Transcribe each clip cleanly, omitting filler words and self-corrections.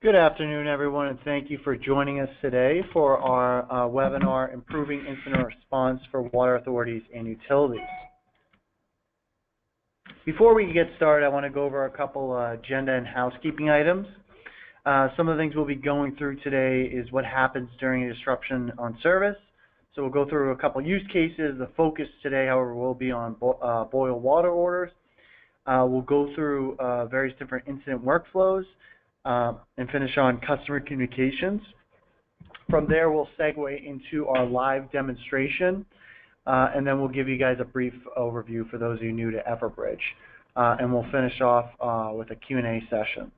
Good afternoon, everyone, and thank you for joining us today for our webinar, Improving Incident Response for Water Authorities and Utilities. Before we get started, I want to go over a couple agenda and housekeeping items. Some of the things we'll be going through today is what happens during a disruption on service. So we'll go through a couple use cases. The focus today, however, will be on boil water orders. We'll go through various different incident workflows. And finish on customer communications. From there, we'll segue into our live demonstration, and then we'll give you guys a brief overview for those of you new to Everbridge. And we'll finish off with a Q&A session.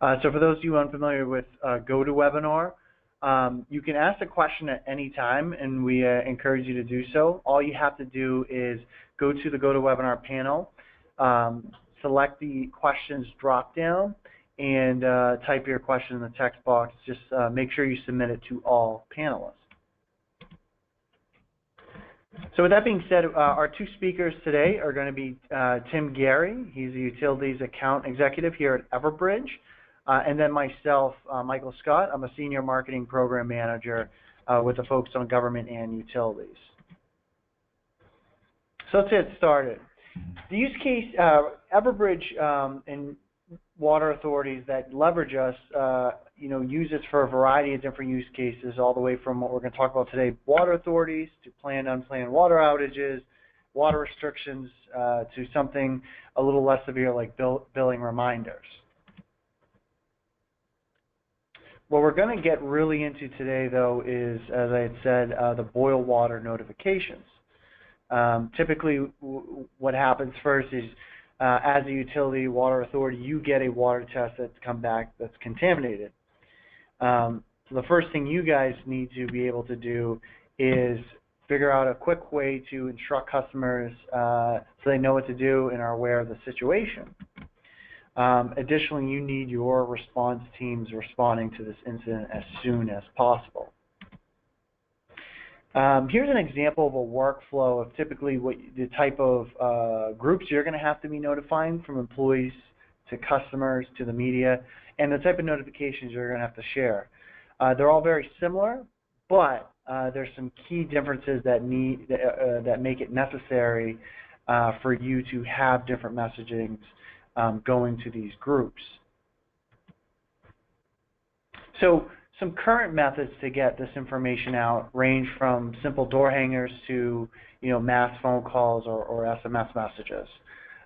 So for those of you unfamiliar with GoToWebinar, you can ask a question at any time, and we encourage you to do so. All you have to do is go to the GoToWebinar panel, select the questions drop-down, and type your question in the text box. Just make sure you submit it to all panelists. So with that being said, our two speakers today are going to be Tim Gary. He's a Utilities Account Executive here at Everbridge. And then myself, Michael Scott. I'm a Senior Marketing Program Manager with the focus on government and utilities. So let's get started. The use case, Everbridge and water authorities that leverage us, use this for a variety of different use cases, all the way from what we're going to talk about today, water authorities, to planned, unplanned water outages, water restrictions, to something a little less severe like billing reminders. What we're going to get really into today, though, is, as I had said, the boil water notifications. Typically, what happens first is, as a utility water authority, you get a water test that's come back that's contaminated. The first thing you guys need to be able to do is figure out a quick way to instruct customers so they know what to do and are aware of the situation. Additionally, you need your response teams responding to this incident as soon as possible. Here's an example of a workflow of typically the type of groups you're going to have to be notifying, from employees to customers to the media, and the type of notifications you're going to have to share. They're all very similar, but there's some key differences that make it necessary for you to have different messagings going to these groups. So some current methods to get this information out range from simple door hangers to mass phone calls or SMS messages.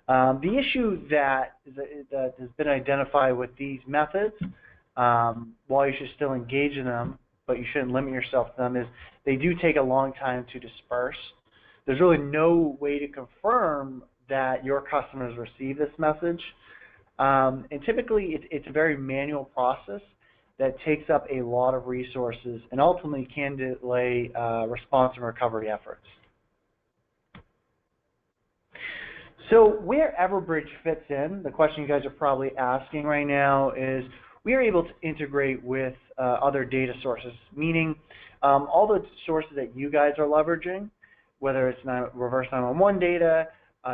The issue that has been identified with these methods, while you should still engage in them, but you shouldn't limit yourself to them, is they do take a long time to disperse. There's really no way to confirm that your customers receive this message. And typically it's a very manual process that takes up a lot of resources and ultimately can delay response and recovery efforts. So where Everbridge fits in, the question you guys are probably asking right now is, we are able to integrate with other data sources, meaning all the sources that you guys are leveraging, whether it's reverse 911 data,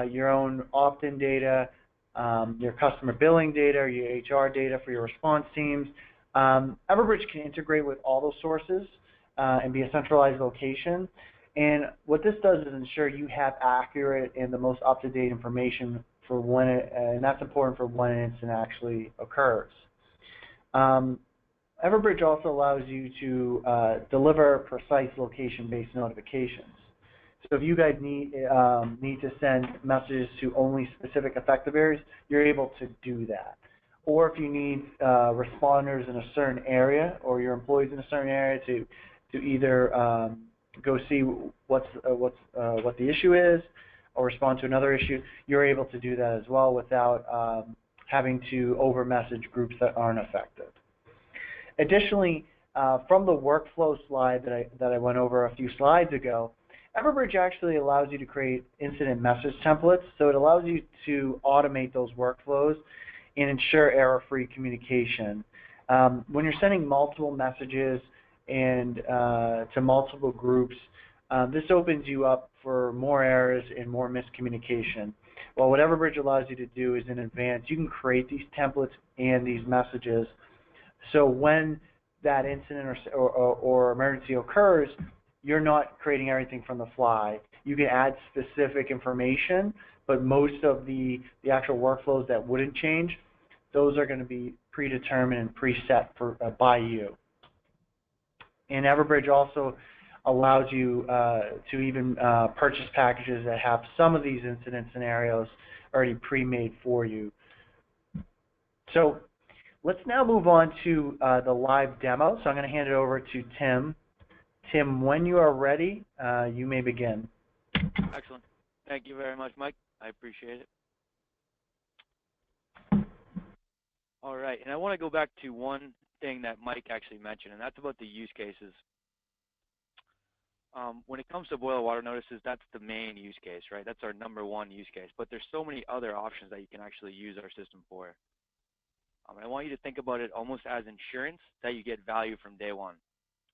your own opt-in data, your customer billing data, or your HR data for your response teams. Everbridge can integrate with all those sources and be a centralized location. And what this does is ensure you have accurate and the most up-to-date information for when and that's important for when an incident actually occurs. Everbridge also allows you to deliver precise location-based notifications. So if you guys need to send messages to only specific affected areas, you're able to do that. Or if you need responders in a certain area, or your employees in a certain area to either go see what the issue is or respond to another issue, you're able to do that as well without having to over-message groups that aren't affected. Additionally, from the workflow slide that I went over a few slides ago, Everbridge actually allows you to create incident message templates, so it allows you to automate those workflows and ensure error-free communication. When you're sending multiple messages and to multiple groups, this opens you up for more errors and more miscommunication. Well, what Everbridge allows you to do is in advance, you can create these templates and these messages So when that incident or emergency occurs, you're not creating everything from the fly. You can add specific information, but most of the actual workflows that wouldn't change, those are going to be predetermined and preset by you. And Everbridge also allows you to even purchase packages that have some of these incident scenarios already pre-made for you. So let's now move on to the live demo. So I'm going to hand it over to Tim. Tim, when you are ready, you may begin. Excellent. Thank you very much, Mike. I appreciate it. All right, and I want to go back to one thing that Mike actually mentioned, and that's about the use cases. When it comes to boil water notices, that's the main use case, right? That's our #1 use case. But there's so many other options that you can actually use our system for. I want you to think about it almost as insurance that you get value from day one.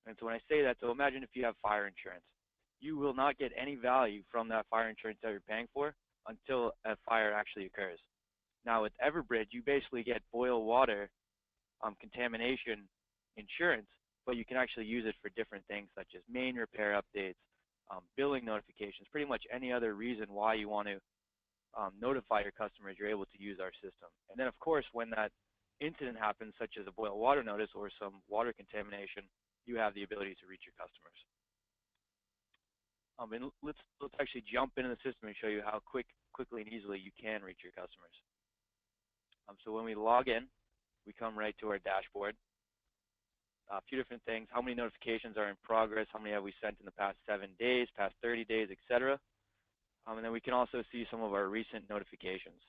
And so when I say that, so imagine if you have fire insurance. You will not get any value from that fire insurance that you're paying for until a fire actually occurs. Now with Everbridge, you basically get boil water contamination insurance, but you can actually use it for different things such as main repair updates, billing notifications, pretty much any other reason why you want to notify your customers, you're able to use our system. And then of course, when that incident happens, such as a boil water notice or some water contamination, you have the ability to reach your customers. And let's actually jump into the system and show you how quickly and easily you can reach your customers. So when we log in, we come right to our dashboard. A few different things: how many notifications are in progress, how many have we sent in the past 7 days, past 30 days, etc. And then we can also see some of our recent notifications.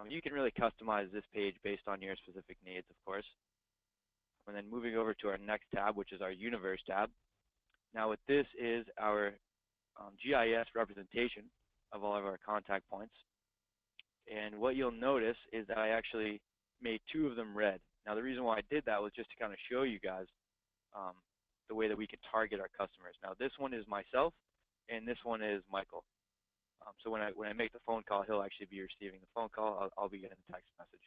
You can really customize this page based on your specific needs, of course. And then moving over to our next tab, which is our Universe tab. Now what this is our GIS representation of all of our contact points. And what you'll notice is that I actually made 2 of them red. Now the reason why I did that was just to kind of show you guys the way that we can target our customers. Now this one is myself, and this one is Michael. So when I make the phone call, he'll actually be receiving the phone call. I'll be getting the text message.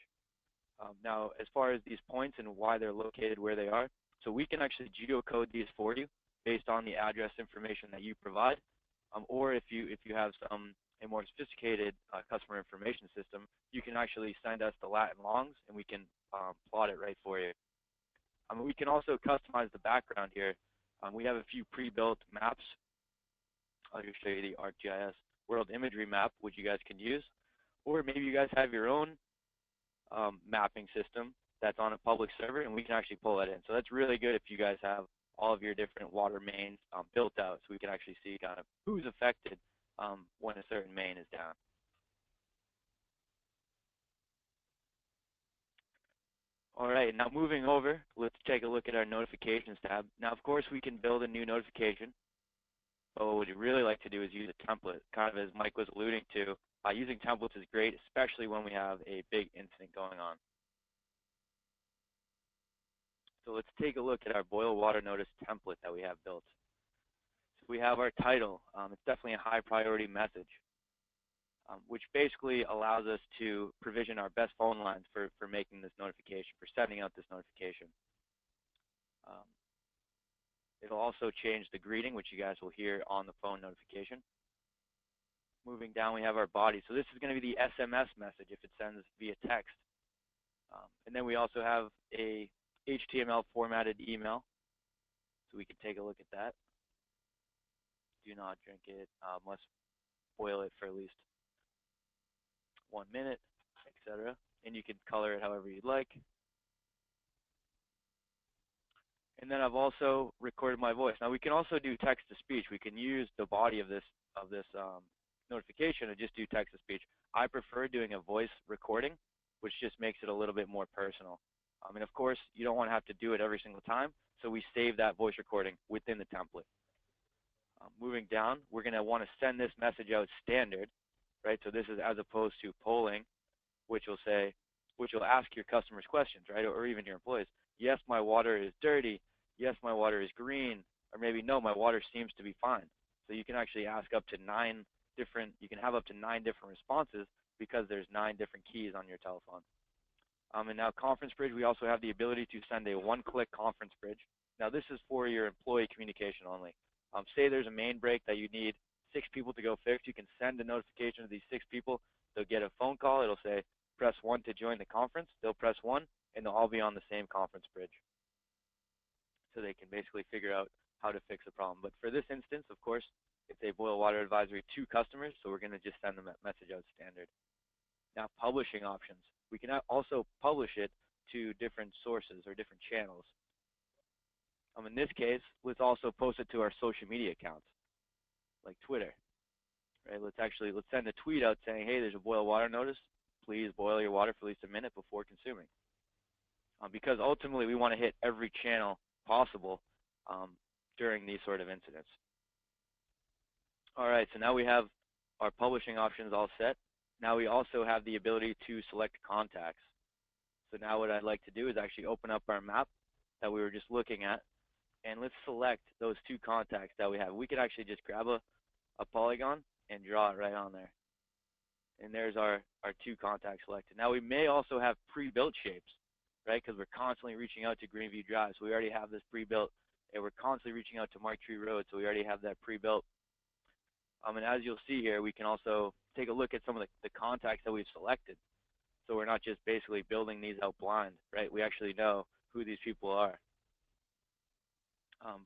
Now as far as these points and why they're located where they are, so we can actually geocode these for you based on the address information that you provide, or if you have a more sophisticated customer information system, you can actually send us the lat and longs, and we can plot it right for you. We can also customize the background here. We have a few pre-built maps. I'll just show you the ArcGIS World Imagery Map, which you guys can use, or maybe you guys have your own mapping system that's on a public server, and we can actually pull that in. So that's really good if you guys have all of your different water mains built out, so we can actually see kind of who's affected when a certain main is down. All right, now moving over, let's take a look at our notifications tab. Now, of course, we can build a new notification, but what we'd really like to do is use a template, kind of as Mike was alluding to. Using templates is great, especially when we have a big incident going on. So let's take a look at our boil water notice template that we have built. So we have our title. It's definitely a high priority message, which basically allows us to provision our best phone lines for making this notification, for sending out this notification. It'll also change the greeting, which you guys will hear on the phone notification. Moving down, we have our body. So this is going to be the SMS message if it sends via text. And then we also have a HTML formatted email, so we can take a look at that. Do not drink it, must boil it for at least 1 minute, etc. And you can color it however you'd like. And then I've also recorded my voice. Now we can also do text to speech. We can use the body of this notification and just do text to speech. I prefer doing a voice recording, which just makes it a little bit more personal. And of course, you don't want to have to do it every single time, so we save that voice recording within the template. Moving down, we're going to want to send this message out standard, right? So this is as opposed to polling, which will ask your customers questions, right? Or even your employees. Yes, my water is dirty. Yes, my water is green. Or maybe no, my water seems to be fine. So you can actually ask up to 9 different, you can have up to 9 different responses because there's 9 different keys on your telephone. And now Conference Bridge, we also have the ability to send a one-click Conference Bridge. Now this is for your employee communication only. Say there's a main break that you need 6 people to go fix. You can send a notification to these 6 people. They'll get a phone call. It'll say, press 1 to join the conference. They'll press 1, and they'll all be on the same Conference Bridge. So they can basically figure out how to fix the problem. But for this instance, of course, it's a boil water advisory to customers, so we're going to just send them that message out standard. Now, publishing options. We can also publish it to different sources or different channels. In this case, let's also post it to our social media accounts, like Twitter. Right? Let's send a tweet out saying, hey, there's a boil water notice. Please boil your water for at least a minute before consuming. Because ultimately, we want to hit every channel possible during these sort of incidents. All right, so now we have our publishing options all set. Now we also have the ability to select contacts. So now what I'd like to do is actually open up our map that we were just looking at, and let's select those 2 contacts that we have. We could actually just grab a polygon and draw it right on there. And there's our 2 contacts selected. Now we may also have pre-built shapes, right? Because we're constantly reaching out to Greenview Drive, so we already have this pre-built. And we're constantly reaching out to Mark Tree Road, so we already have that pre-built. And as you'll see here, we can also take a look at some of the contacts that we've selected. So we're not just basically building these out blind, right? We actually know who these people are.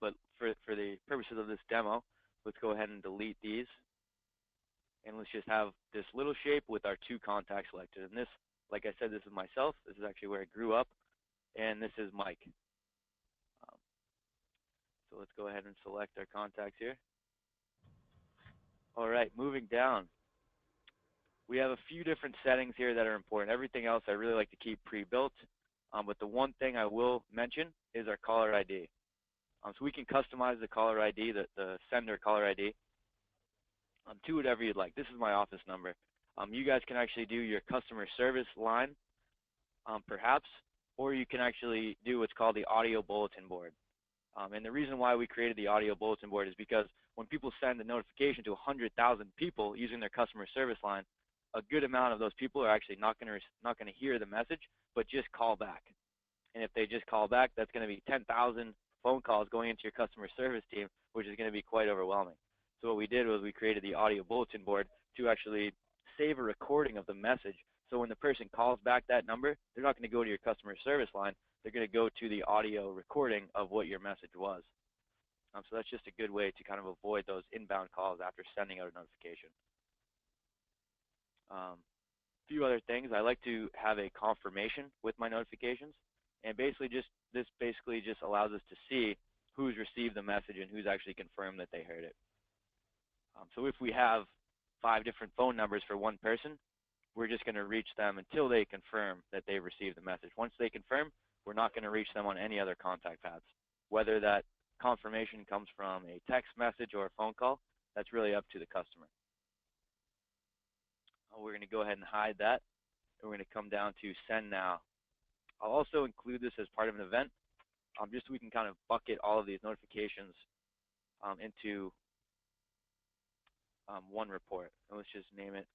But for the purposes of this demo, let's go ahead and delete these. And let's just have this little shape with our 2 contacts selected. And this, like I said, this is myself. This is actually where I grew up. And this is Mike. So let's go ahead and select our contacts here. All right, moving down. We have a few different settings here that are important. Everything else I really like to keep pre-built. But the one thing I will mention is our caller ID. So we can customize the caller ID, the sender caller ID, to whatever you'd like. This is my office number. You guys can actually do your customer service line, perhaps, or you can actually do what's called the audio bulletin board. And the reason why we created the audio bulletin board is because when people send a notification to 100,000 people using their customer service line, a good amount of those people are actually not going to hear the message, but just call back. And if they just call back, that's going to be 10,000 phone calls going into your customer service team, which is going to be quite overwhelming. So what we did was we created the audio bulletin board to actually save a recording of the message. So when the person calls back that number, they're not going to go to your customer service line. They're going to go to the audio recording of what your message was. So that's just a good way to kind of avoid those inbound calls after sending out a notification. A few other things. I like to have a confirmation with my notifications, and this basically just allows us to see who's received the message and who's actually confirmed that they heard it. So if we have 5 different phone numbers for one person, we're just going to reach them until they confirm that they've received the message. Once they confirm, we're not going to reach them on any other contact paths. Whether that confirmation comes from a text message or a phone call, that's really up to the customer. We're going to go ahead and hide that, and we're going to come down to send now. I'll also include this as part of an event, just so we can kind of bucket all of these notifications into one report. And let's just name it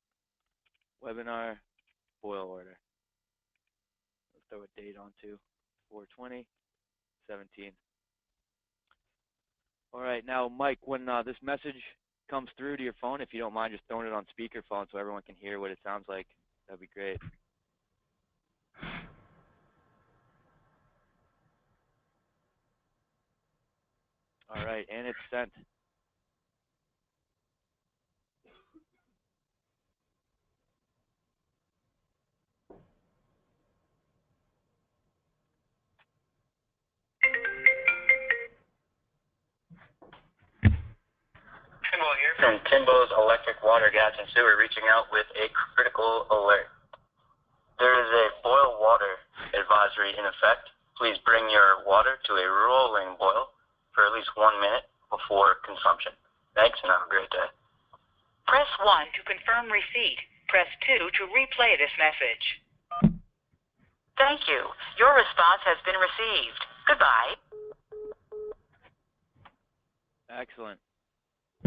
Webinar Boil Order. Let's throw a date onto 4/20/17. All right, now Mike, when this message comes through to your phone, if you don't mind just throwing it on speakerphone so everyone can hear what it sounds like, that'd be great. All right, and it's sent. Kimball here from Kimbo's Electric, Water, Gas, and Sewer, reaching out with a critical alert. There is a boil water advisory in effect. Please bring your water to a rolling boil for at least 1 minute before consumption. Thanks, and have a great day. Press 1 to confirm receipt. Press 2 to replay this message. Thank you. Your response has been received. Goodbye. Excellent.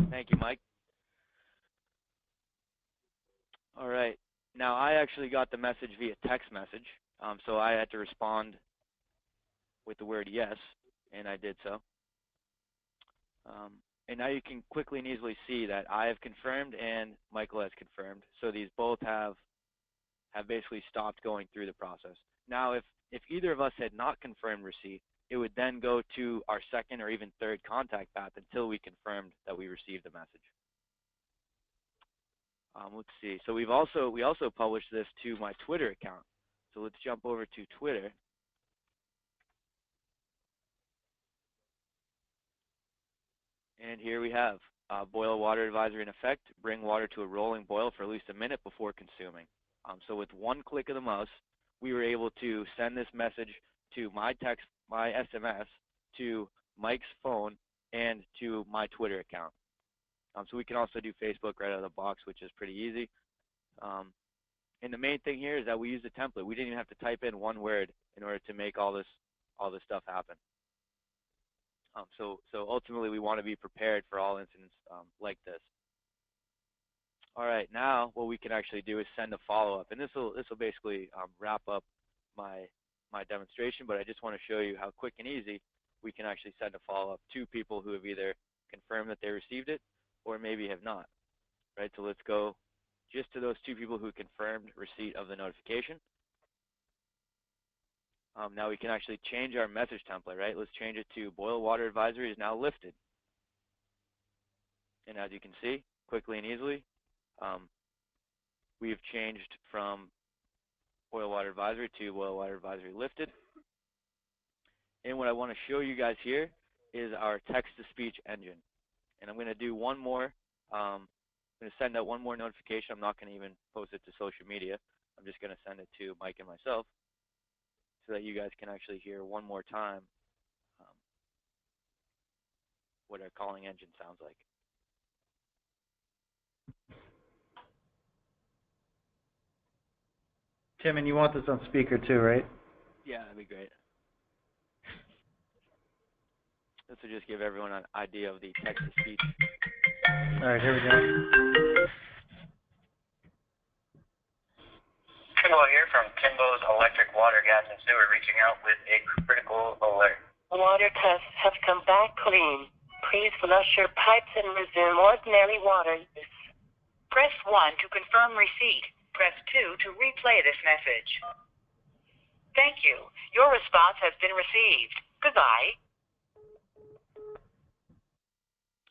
Thank you, Mike. All right. Now, I actually got the message via text message. So I had to respond with the word yes, and I did so. And now you can quickly and easily see that I have confirmed and Michael has confirmed. So these both have basically stopped going through the process. Now, if either of us had not confirmed receipt, it would then go to our second or even third contact path until we confirmed that we received the message. Let's see. So we also published this to my Twitter account. So let's jump over to Twitter. And here we have boil water advisory in effect. Bring water to a rolling boil for at least a minute before consuming. So with one click of the mouse, we were able to send this message to my text, my SMS, to Mike's phone, and to my Twitter account. So we can also do Facebook right out of the box, which is pretty easy. And the main thing here is that we used a template. We didn't even have to type in one word in order to make all this stuff happen. So ultimately, we want to be prepared for all incidents like this. All right, now what we can actually do is send a follow-up, and this will basically wrap up my demonstration. But I just want to show you how quick and easy we can actually send a follow-up to people who have either confirmed that they received it or maybe have not. Right. So let's go just to those two people who confirmed receipt of the notification. Now we can actually change our message template, right? Let's change it to boil water advisory is now lifted. And as you can see, quickly and easily, we have changed from boil water advisory to boil water advisory lifted. And what I want to show you guys here is our text-to-speech engine. And I'm going to do one more. I'm going to send out one more notification. I'm not going to even post it to social media. I'm just going to send it to Mike and myself, so that you guys can actually hear one more time what our calling engine sounds like. Tim, and you want this on speaker too, right? Yeah, that'd be great. This will just give everyone an idea of the text-to-speech. All right, here we go. Kimball here from Kimball's Electric, Water, Gas, and Sewer, reaching out with a critical alert. Water tests have come back clean. Please flush your pipes and resume ordinary water use. Press 1 to confirm receipt. Press 2 to replay this message. Thank you. Your response has been received. Goodbye.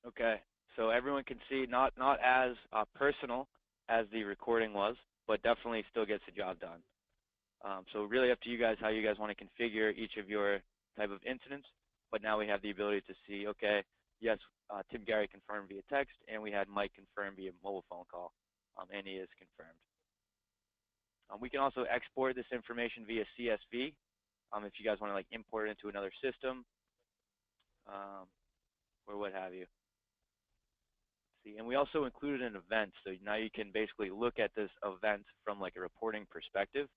Okay, so everyone can see not as personal as the recording was, but definitely still gets the job done. So really up to you guys how you guys want to configure each of your type of incidents. But now we have the ability to see, okay, yes, Tim Gary confirmed via text, and we had Mike confirm via mobile phone call, and he is confirmed. We can also export this information via CSV if you guys want to like import it into another system or what have you. See, and we also included an event, so now you can basically look at this event from like a reporting perspective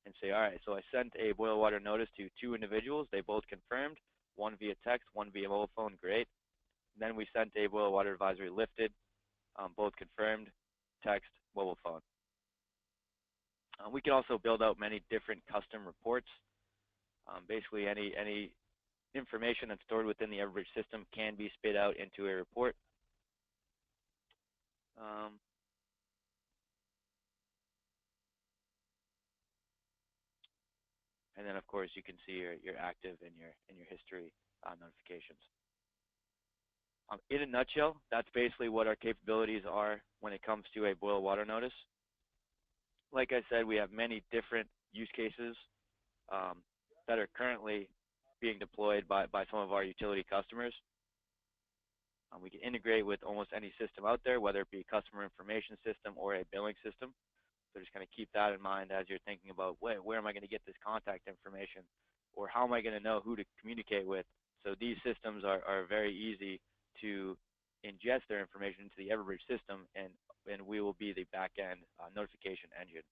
and say, all right, so I sent a boil water notice to 2 individuals. They both confirmed, one via text, one via mobile phone. Great. And then we sent a boil water advisory lifted, both confirmed, text, mobile phone. We can also build out many different custom reports. Basically, any information that's stored within the Everbridge system can be spit out into a report. And then, of course, you can see your active and your history notifications. In a nutshell, that's basically what our capabilities are when it comes to a boil water notice. Like I said, we have many different use cases that are currently being deployed by some of our utility customers. We can integrate with almost any system out there, whether it be a customer information system or a billing system. So just kind of keep that in mind as you're thinking about where am I going to get this contact information, or how am I going to know who to communicate with. So these systems are very easy to ingest their information into the Everbridge system, and we will be the back-end notification engine.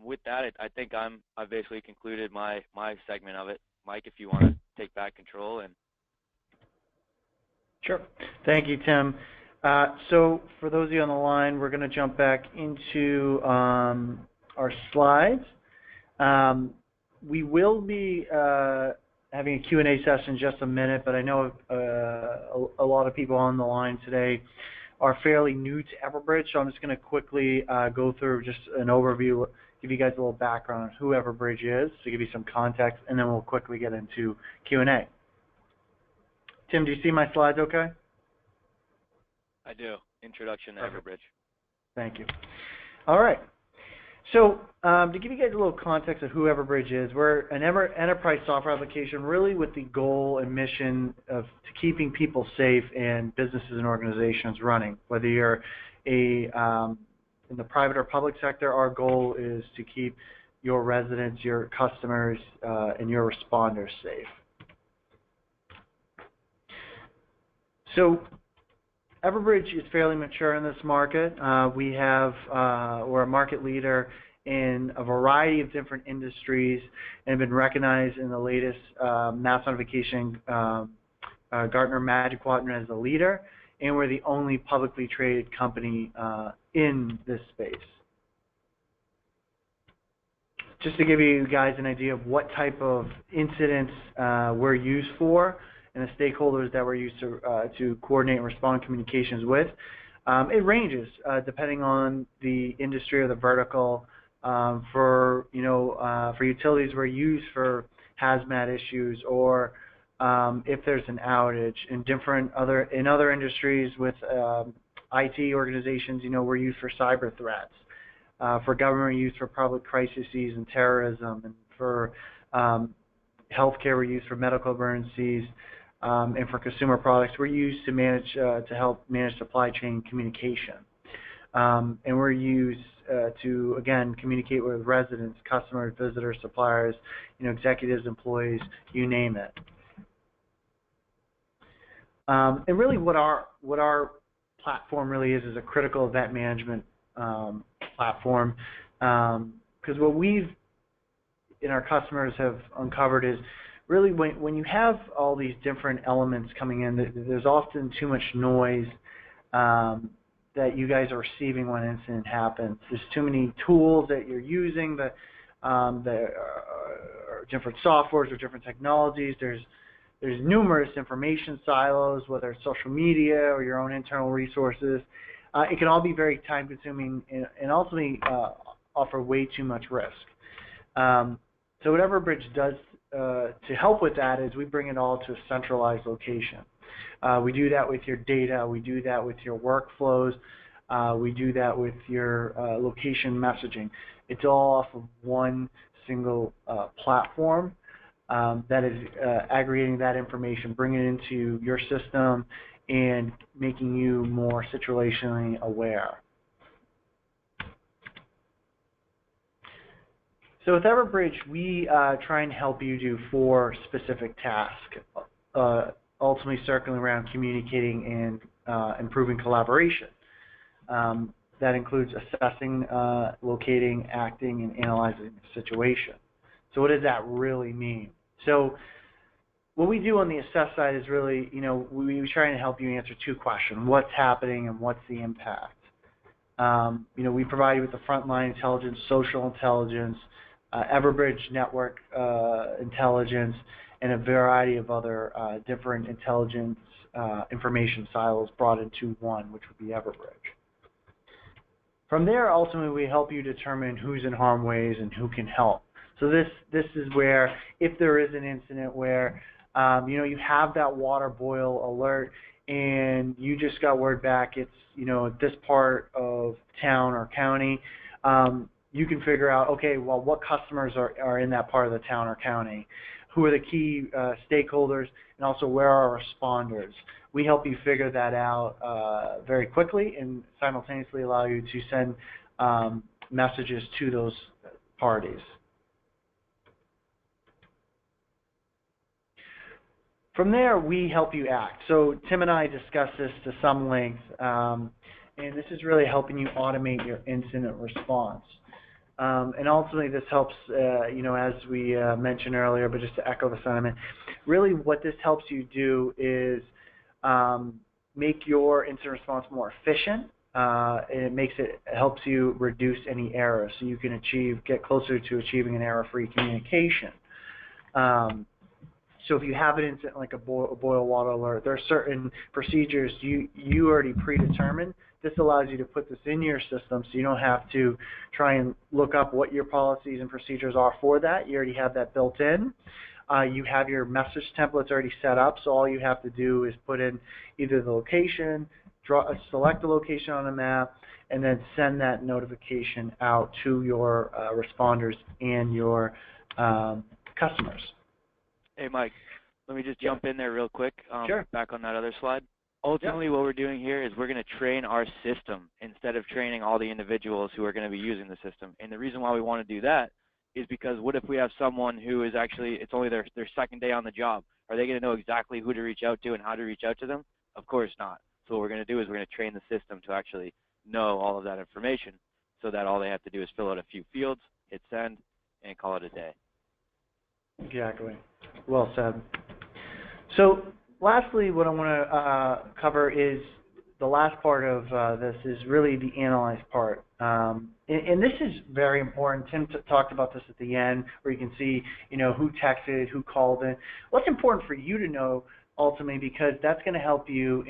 With that, I think I've basically concluded my segment of it. Mike, if you want to take back control. And sure. Thank you, Tim. So for those of you on the line, we're going to jump back into our slides. We will be having a Q&A session in just a minute, but I know a lot of people on the line today are fairly new to Everbridge, so I'm just going to quickly go through just an overview, give you guys a little background on who Everbridge is, to give you some context, and then we'll quickly get into Q&A. Tim, do you see my slides okay? I do. Introduction to Everbridge. Thank you. All right. So to give you guys a little context of who Everbridge is, we're an enterprise software application really with the goal and mission of keeping people safe and businesses and organizations running. Whether you're in the private or public sector, our goal is to keep your residents, your customers, and your responders safe. So Everbridge is fairly mature in this market. We're a market leader in a variety of different industries and have been recognized in the latest Mass Notification Gartner Magic Quadrant as a leader, and we're the only publicly traded company in this space. Just to give you guys an idea of what type of incidents we're used for, and the stakeholders that we're used to coordinate and respond communications with. It ranges depending on the industry or the vertical. For utilities, we're used for hazmat issues, or if there's an outage. In other industries with IT organizations, we're used for cyber threats. For government, we're used for public crises and terrorism, and for healthcare, we're used for medical emergencies. And for consumer products, we're used to help manage supply chain communication. And we're used to, again, communicate with residents, customers, visitors, suppliers, executives, employees, you name it. And really what our platform really is a critical event management platform. Because what we've and our customers have uncovered is really, when you have all these different elements coming in, there's often too much noise that you guys are receiving when an incident happens. There's too many tools that you're using that are different softwares or different technologies. There's numerous information silos, whether it's social media or your own internal resources. It can all be very time-consuming and ultimately offer way too much risk. So what Everbridge does to help with that is we bring it all to a centralized location. We do that with your data. We do that with your workflows. We do that with your location messaging. It's all off of one single platform that is aggregating that information, bringing it into your system, and making you more situationally aware. So with Everbridge, we try and help you do 4 specific tasks, ultimately circling around communicating and improving collaboration. That includes assessing, locating, acting, and analyzing the situation. So what does that really mean? So what we do on the assess side is really, we try and help you answer 2 questions: what's happening and what's the impact? We provide you with the frontline intelligence, social intelligence, Everbridge network intelligence, and a variety of other different intelligence information silos brought into one, which would be Everbridge. From there, ultimately, we help you determine who's in harm's way and who can help. So this is where, if there is an incident where you have that water boil alert and you just got word back it's this part of town or county, you can figure out, okay, well, what customers are in that part of the town or county? Who are the key stakeholders, and also where are responders? We help you figure that out very quickly and simultaneously allow you to send messages to those parties. From there, we help you act. So Tim and I discussed this to some length, and this is really helping you automate your incident response. And ultimately, this helps, as we mentioned earlier, but just to echo the sentiment, really what this helps you do is make your incident response more efficient. It helps you reduce any errors, so you can get closer to achieving an error-free communication. So if you have an incident like a boil water alert, there are certain procedures you already predetermined. This allows you to put this in your system, so you don't have to try and look up what your policies and procedures are for that. You already have that built in. You have your message templates already set up, so all you have to do is put in either the location, select the location on a map, and then send that notification out to your responders and your customers. Hey, Mike, let me just jump in there real quick. Sure. Back on that other slide. Ultimately, what we're doing here is we're going to train our system instead of training all the individuals who are going to be using the system. And the reason why we want to do that is because what if we have someone who is actually, it's only their second day on the job? Are they going to know exactly who to reach out to and how to reach out to them? Of course not. So what we're going to do is we're going to train the system to actually know all of that information so that all they have to do is fill out a few fields, hit send, and call it a day. Exactly. Well said. So lastly, what I want to cover is the last part of this is really the analyze part. And this is very important. Tim talked about this at the end, where you can see, who texted, who called in. What's important for you to know ultimately, because that's going to help you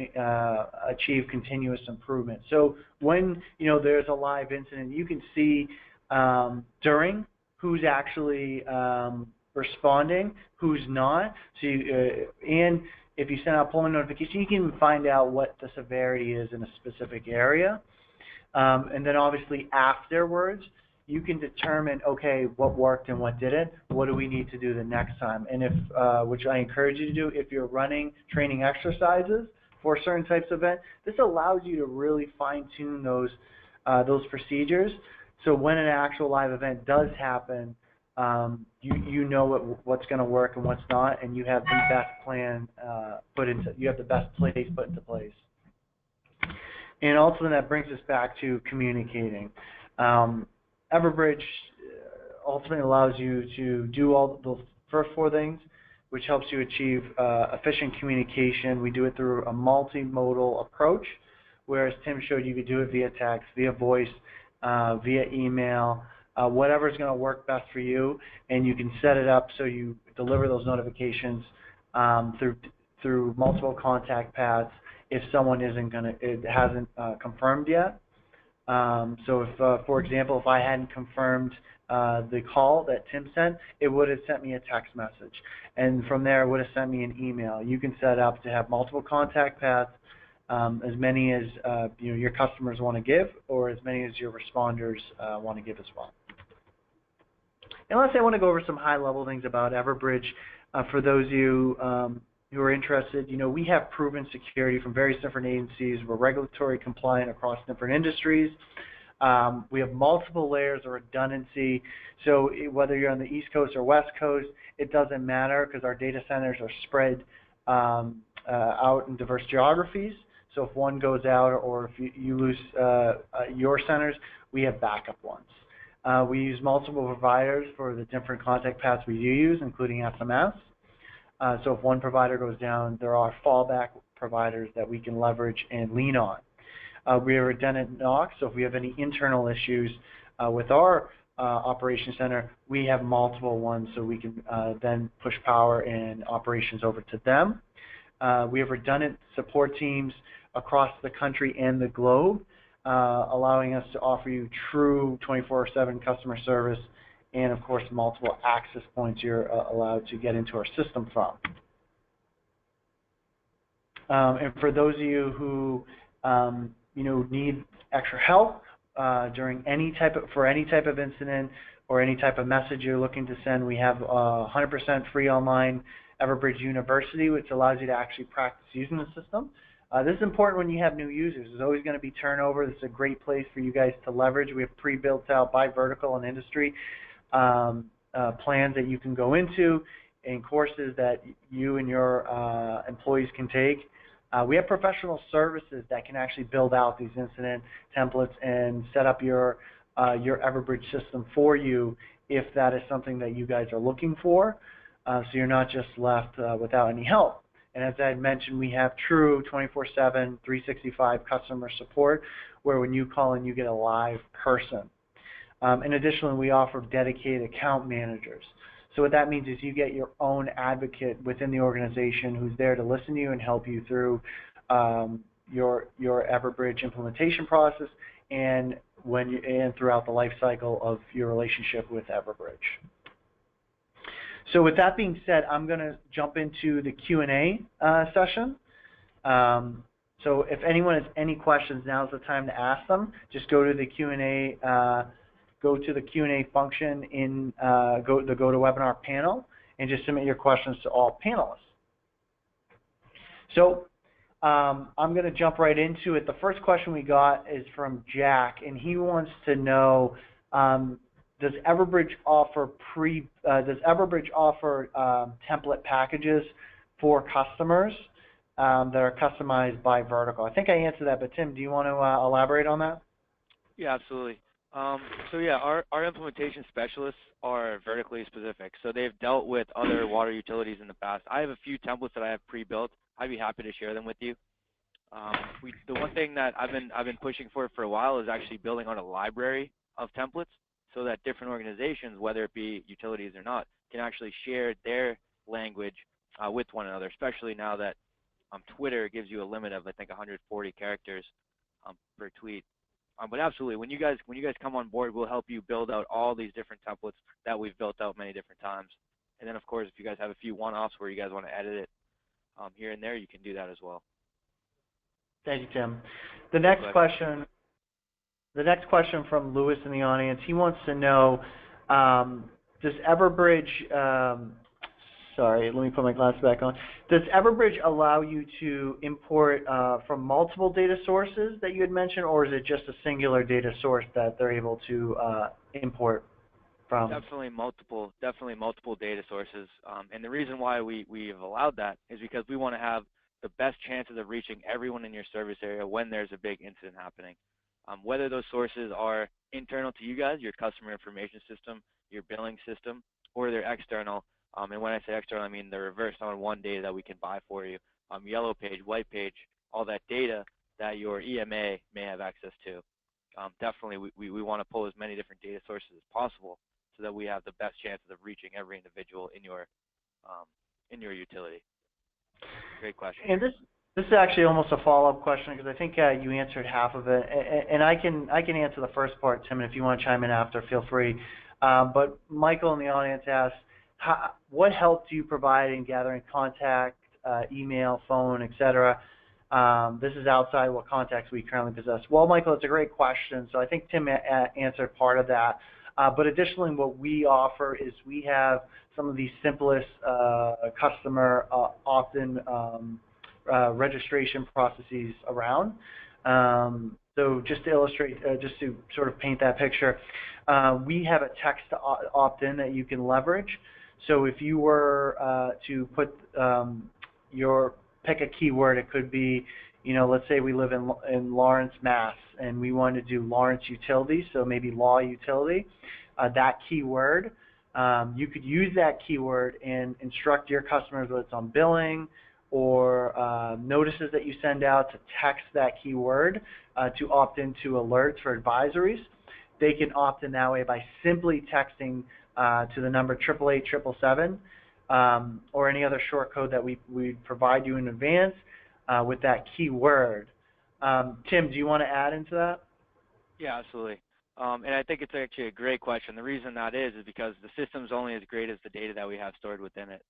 achieve continuous improvement. So when there's a live incident, you can see during who's actually responding, who's not. So and if you send out pull notification, you can find out what the severity is in a specific area. And then obviously afterwards, you can determine, okay, what worked and what didn't. What do we need to do the next time? And if, which I encourage you to do, if you're running training exercises for certain types of event, this allows you to really fine-tune those procedures. So when an actual live event does happen, you know what's going to work and what's not, and you have the best plan you have the best place put into place. And ultimately, that brings us back to communicating. Everbridge ultimately allows you to do all the first four things, which helps you achieve efficient communication. We do it through a multimodal approach, whereas Tim showed you could do it via text, via voice, via email, whatever is going to work best for you, and you can set it up so you deliver those notifications through multiple contact paths if someone hasn't confirmed yet. So if, for example, if I hadn't confirmed the call that Tim sent, it would have sent me a text message, and from there it would have sent me an email. You can set up to have multiple contact paths, as many as your customers want to give, or as many as your responders want to give as well. And lastly, I want to go over some high-level things about Everbridge. For those of you who are interested, we have proven security from various different agencies. We're regulatory compliant across different industries. We have multiple layers of redundancy. So whether you're on the East Coast or West Coast, it doesn't matter because our data centers are spread out in diverse geographies. So if one goes out or if you lose your centers, we have backup ones. We use multiple providers for the different contact paths we do use, including SMS. So if one provider goes down, there are fallback providers that we can leverage and lean on. We are redundant NOC, so if we have any internal issues with our operations center, we have multiple ones so we can then push power and operations over to them. We have redundant support teams across the country and the globe, allowing us to offer you true 24/7 customer service, and of course multiple access points you're allowed to get into our system from. And for those of you who need extra help during any type of incident or any type of message you're looking to send, we have 100% free online Everbridge University, which allows you to actually practice using the system. This is important when you have new users. There's always going to be turnover. This is a great place for you guys to leverage. We have pre-built out by vertical and industry plans that you can go into and courses that you and your employees can take. We have professional services that can actually build out these incident templates and set up your Everbridge system for you if that is something that you guys are looking for, so you're not just left without any help. And as I had mentioned, we have true 24/7, 365 customer support, where when you call in, you get a live person. And additionally, we offer dedicated account managers. So what that means is you get your own advocate within the organization who's there to listen to you and help you through your Everbridge implementation process and throughout the life cycle of your relationship with Everbridge. So with that being said, I'm going to jump into the Q&A session. So if anyone has any questions, now's the time to ask them. Just go to the Q&A. Go to the Q&A function in the GoToWebinar panel and just submit your questions to all panelists. So I'm going to jump right into it. The first question we got is from Jack, and he wants to know, does Everbridge offer template packages for customers that are customized by vertical? I think I answered that, but Tim, do you want to elaborate on that? Yeah, absolutely. So yeah, our implementation specialists are vertically specific. So they've dealt with other water utilities in the past. I have a few templates that I have pre-built. I'd be happy to share them with you. The one thing that I've been pushing for a while is actually building out a library of templates so that different organizations, whether it be utilities or not, can actually share their language with one another, especially now that Twitter gives you a limit of, I think, 140 characters per tweet. But absolutely, when you guys come on board, we'll help you build out all these different templates that we've built out many different times. And then, of course, if you guys have a few one-offs where you guys want to edit it here and there, you can do that as well. Thank you, Tim. The next question from Lewis in the audience. He wants to know, does Everbridge sorry, let me put my glasses back on. Does Everbridge allow you to import from multiple data sources that you had mentioned, or is it just a singular data source that they're able to import from? Definitely multiple data sources. And the reason why we've allowed that is because we want to have the best chances of reaching everyone in your service area when there's a big incident happening. Whether those sources are internal to you guys, your customer information system, your billing system, or they're external. And when I say external, I mean the reverse on-one data that we can buy for you, yellow page, white page, all that data that your EMA may have access to. Definitely, we want to pull as many different data sources as possible so that we have the best chances of reaching every individual in your utility. Great question. And this is actually almost a follow-up question because I think you answered half of it, and I can answer the first part, Tim, and if you want to chime in after, feel free. But Michael in the audience asked, what help do you provide in gathering contact, email, phone, etc.? This is outside what contacts we currently possess. Well, Michael, it's a great question. So I think Tim answered part of that. But additionally, what we offer is we have some of the simplest customer opt-in registration processes around. So just to illustrate, just to sort of paint that picture, we have a text opt-in that you can leverage. So if you were to put pick a keyword, it could be, let's say we live in Lawrence, Mass, and we want to do Lawrence Utilities, so maybe law utility. That keyword, you could use that keyword and instruct your customers, whether it's on billing or notices that you send out, to text that keyword to opt into alerts for advisories. They can opt in that way by simply texting to the number 888-777 or any other short code that we provide you in advance with that keyword. Tim, do you want to add into that? Yeah, absolutely. And I think it's actually a great question. The reason that is because the system's only as great as the data that we have stored within it.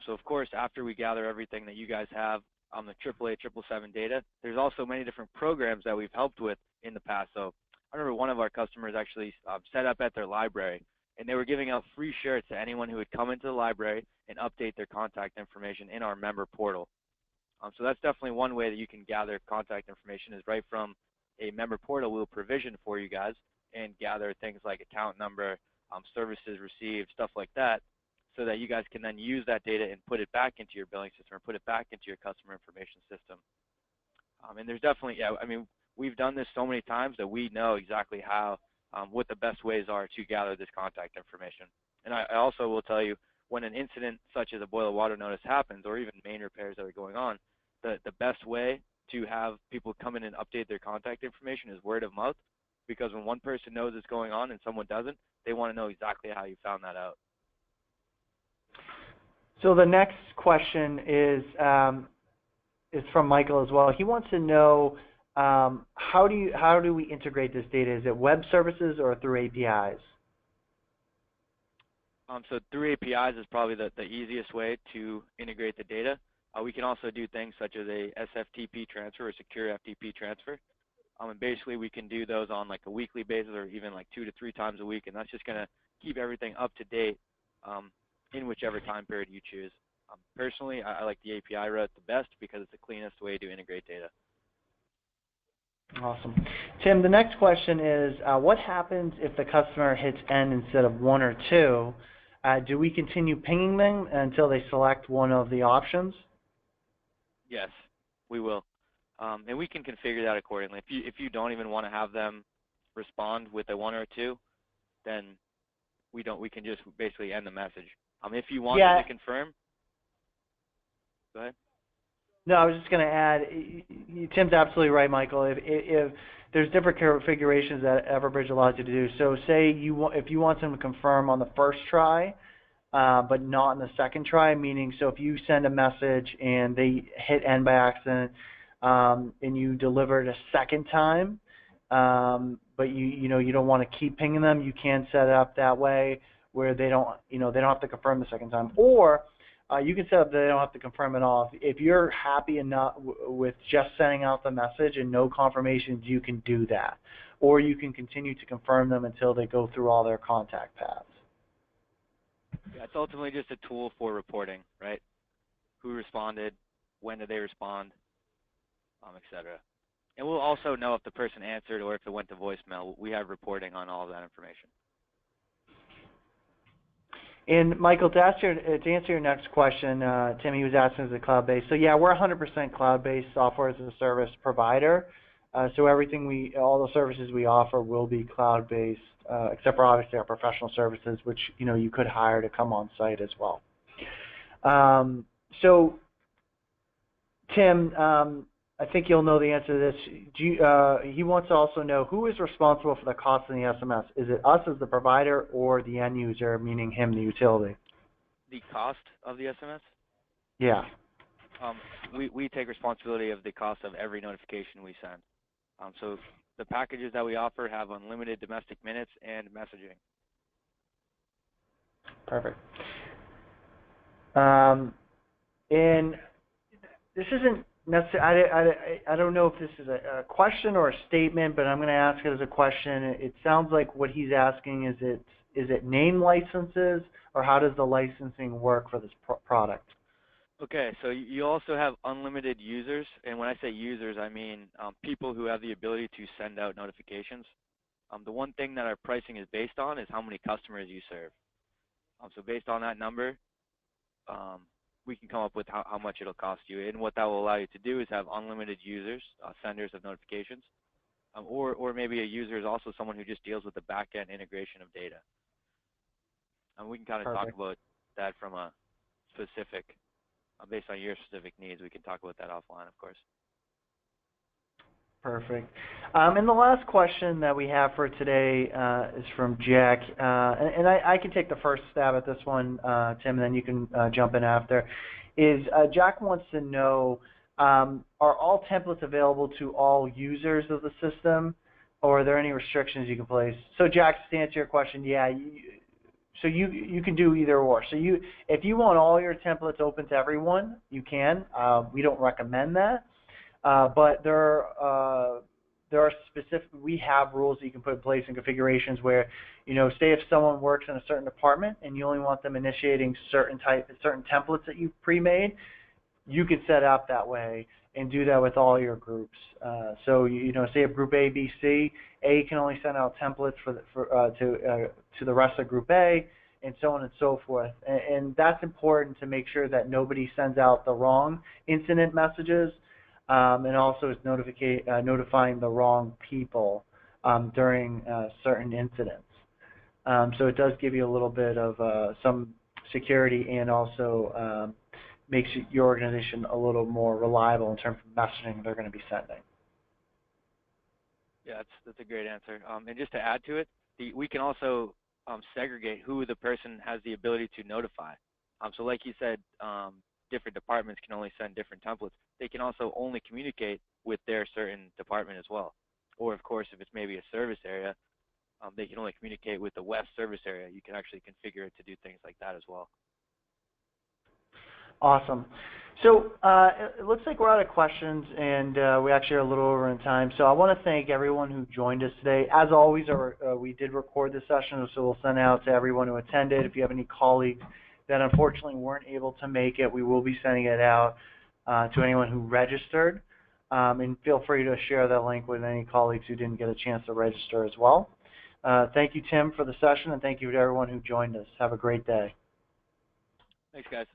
So of course, after we gather everything that you guys have on the 888-777 data, there's also many different programs that we've helped with in the past. So I remember one of our customers actually set up at their library, and they were giving out free shirts to anyone who would come into the library and update their contact information in our member portal. So that's definitely one way that you can gather contact information, is right from a member portal we'll provision for you guys and gather things like account number, services received, stuff like that, so that you guys can then use that data and put it back into your billing system or put it back into your customer information system. And there's definitely, we've done this so many times that we know exactly how, what the best ways are to gather this contact information. And I also will tell you, when an incident such as a boil water notice happens, or even main repairs that are going on, the best way to have people come in and update their contact information is word of mouth, because when one person knows it's going on and someone doesn't, they want to know exactly how you found that out. So the next question is from Michael as well. He wants to know how do we integrate this data? Is it web services or through APIs? So through APIs is probably the easiest way to integrate the data. We can also do things such as a SFTP transfer or secure FTP transfer. And basically we can do those on like a weekly basis or even like 2 to 3 times a week, and that's just going to keep everything up to date in whichever time period you choose. Personally, I like the API route the best because it's the cleanest way to integrate data. Awesome. Tim, the next question is, what happens if the customer hits end instead of 1 or 2? Do we continue pinging them until they select one of the options? Yes, we will. And we can configure that accordingly. If you don't even want to have them respond with a 1 or a 2, then we can just basically end the message. If you want them to confirm, go ahead. No, I was just going to add, Tim's absolutely right, Michael. If there's different configurations that Everbridge allows you to do. So say if you want them to confirm on the first try, but not in the second try, meaning so if you send a message and they hit end by accident and you deliver it a second time, but you don't want to keep pinging them, you can set it up that way where they don't have to confirm the second time. Or you can set up that they don't have to confirm at all. If you're happy enough with just sending out the message and no confirmations, you can do that. Or you can continue to confirm them until they go through all their contact paths. Yeah, it's ultimately just a tool for reporting, right? Who responded, when did they respond, etc. And we'll also know if the person answered or if it went to voicemail. We have reporting on all of that information. And Michael, to answer your next question, Tim, he was asking, is it cloud-based? So yeah, we're 100% cloud-based software as a service provider. So all the services we offer will be cloud-based, except for obviously our professional services, which you could hire to come on site as well. So Tim, I think you'll know the answer to this. He wants to also know who is responsible for the cost of the SMS. Is it us as the provider or the end user, meaning him, the utility? The cost of the SMS? Yeah. We take responsibility of the cost of every notification we send. So the packages that we offer have unlimited domestic minutes and messaging. Perfect. And this isn't necessarily, I don't know if this is a question or a statement, but I'm going to ask it as a question. It sounds like what he's asking is it name licenses, or how does the licensing work for this product? Okay, so you also have unlimited users, and when I say users, I mean people who have the ability to send out notifications. The one thing that our pricing is based on is how many customers you serve. So based on that number, we can come up with how much it'll cost you. And what that will allow you to do is have unlimited users, senders of notifications, or maybe a user is also someone who just deals with the back-end integration of data. We can kind of talk about that from a specific, based on your specific needs. We can talk about that offline, of course. Perfect. And the last question that we have for today is from Jack, and I can take the first stab at this one, Tim, and then you can jump in after. Jack wants to know, are all templates available to all users of the system, or are there any restrictions you can place? So Jack, to answer your question, yeah, so you can do either or. So if you want all your templates open to everyone, you can. We don't recommend that. But there are specific, we have rules that you can put in place and configurations where, say if someone works in a certain department and you only want them initiating certain templates that you've pre-made, you can set it up that way and do that with all your groups. So say if group A, B, C, A can only send out templates to the rest of group A, and so on and so forth. And that's important to make sure that nobody sends out the wrong incident messages. And also is notifying the wrong people during certain incidents. So it does give you a little bit of some security and also makes your organization a little more reliable in terms of messaging they're going to be sending. Yeah, that's a great answer. And just to add to it, we can also segregate who the person has the ability to notify. So like you said, different departments can only send different templates. They can also only communicate with their certain department as well. Or of course, if it's maybe a service area, they can only communicate with the West service area. You can actually configure it to do things like that as well. Awesome. So it looks like we're out of questions, and we actually are a little over in time. So I want to thank everyone who joined us today. As always, we did record this session, so we'll send out to everyone who attended. If you have any colleagues that unfortunately weren't able to make it, we will be sending it out to anyone who registered. And feel free to share that link with any colleagues who didn't get a chance to register as well. Thank you, Tim, for the session, and thank you to everyone who joined us. Have a great day. Thanks, guys.